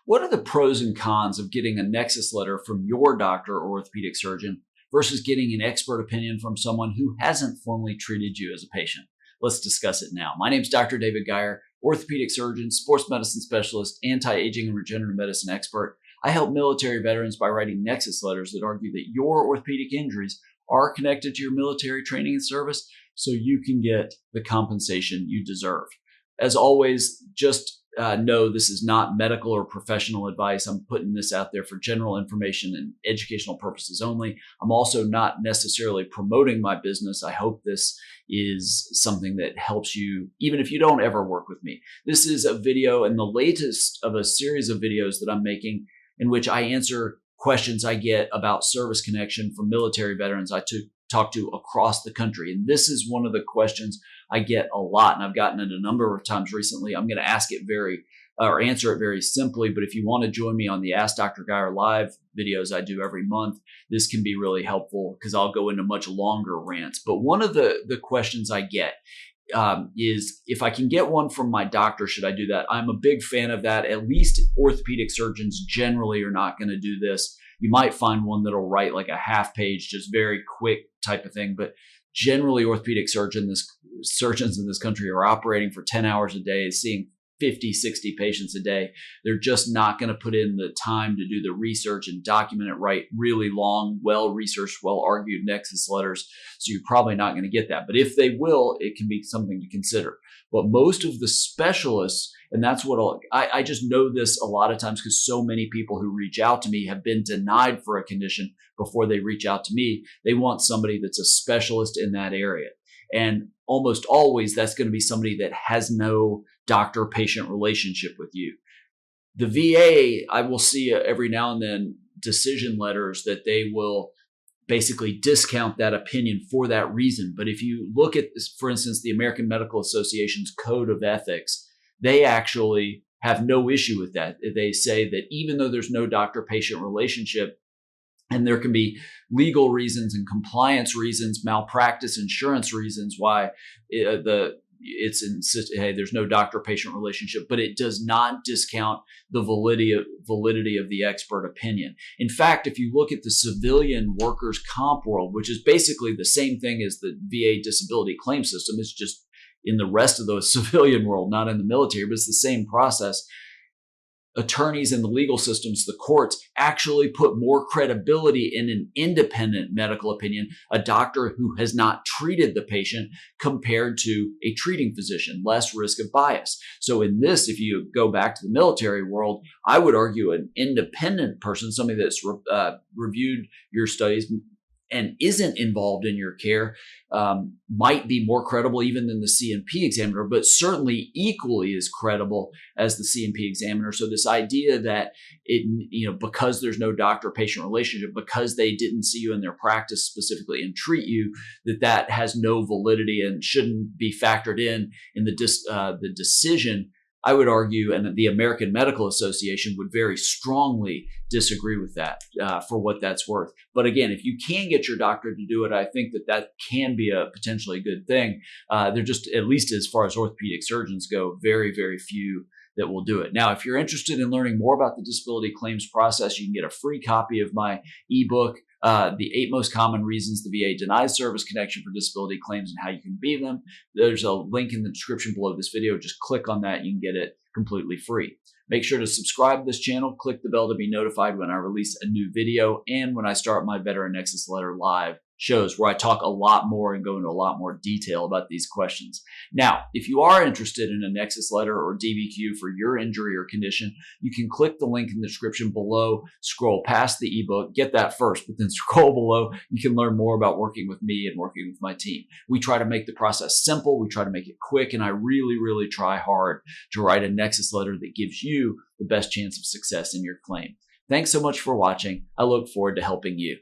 What are the pros and cons of getting a Nexus letter from your doctor or orthopedic surgeon versus getting an expert opinion from someone who hasn't formally treated you as a patient? Let's discuss it now. My name is Dr. David Geier, orthopedic surgeon, sports medicine specialist, anti-aging and regenerative medicine expert. I help military veterans by writing Nexus letters that argue that your orthopedic injuries are connected to your military training and service so you can get the compensation you deserve. As always, just know this is not medical or professional advice. I'm putting this out there for general information and educational purposes only. I'm also not necessarily promoting my business. I hope this is something that helps you, even if you don't ever work with me. This is a video and the latest of a series of videos that I'm making in which I answer questions I get about service connection from military veterans I talk to across the country. And this is one of the questions I get a lot, and I've gotten it a number of times recently. I'm going to answer it very simply, but if you want to join me on the Ask Dr. Geier live videos I do every month, this can be really helpful because I'll go into much longer rants. But one of the questions I get is if I can get one from my doctor, should I do that? I'm a big fan of that. At least orthopedic surgeons generally are not going to do this. You might find one that'll write like a half page, just very quick type of thing. But generally orthopedic surgeons in this country are operating for 10 hours a day, seeing 50, 60 patients a day. They're just not going to put in the time to do the research and document it, write really long, well-researched, well-argued Nexus letters. So you're probably not going to get that. But if they will, it can be something to consider. But most of the specialists, and that's what I just know this a lot of times because so many people who reach out to me have been denied for a condition before they reach out to me. They want somebody that's a specialist in that area. And almost always that's going to be somebody that has no doctor-patient relationship with you. The VA, I will see every now and then decision letters that they will basically discount that opinion for that reason. But if you look at, for instance, the American Medical Association's Code of Ethics, they actually have no issue with that. They say that even though there's no doctor-patient relationship, and there can be legal reasons and compliance reasons, malpractice insurance reasons why it's insisted, hey, there's no doctor-patient relationship, but it does not discount the validity of the expert opinion. In fact, if you look at the civilian workers' comp world, which is basically the same thing as the VA disability claim system, it's just in the rest of the civilian world, not in the military, but it's the same process. Attorneys in the legal systems, the courts, actually put more credibility in an independent medical opinion, a doctor who has not treated the patient compared to a treating physician, less risk of bias. So in this, if you go back to the military world, I would argue an independent person, somebody that's reviewed your studies and isn't involved in your care, might be more credible even than the C&P examiner, but certainly equally as credible as the C&P examiner. So this idea that because there's no doctor-patient relationship, because they didn't see you in their practice specifically and treat you, that has no validity and shouldn't be factored in the decision, I would argue, and the American Medical Association would very strongly disagree with that for what that's worth. But again, if you can get your doctor to do it, I think that can be a potentially good thing. They're just, at least as far as orthopedic surgeons go, very, very few that will do it. Now, if you're interested in learning more about the disability claims process, you can get a free copy of my ebook, The 8 Most Common Reasons the VA Denies Service Connection for Disability Claims and How You Can Beat Them. There's a link in the description below this video. Just click on that. You can get it completely free. Make sure to subscribe to this channel. Click the bell to be notified when I release a new video and when I start my Veteran Nexus Letter live shows where I talk a lot more and go into a lot more detail about these questions. Now, if you are interested in a Nexus letter or DBQ for your injury or condition, you can click the link in the description below, scroll past the ebook, get that first, but then scroll below. You can learn more about working with me and working with my team. We try to make the process simple. We try to make it quick, and I really, really try hard to write a Nexus letter that gives you the best chance of success in your claim. Thanks so much for watching. I look forward to helping you.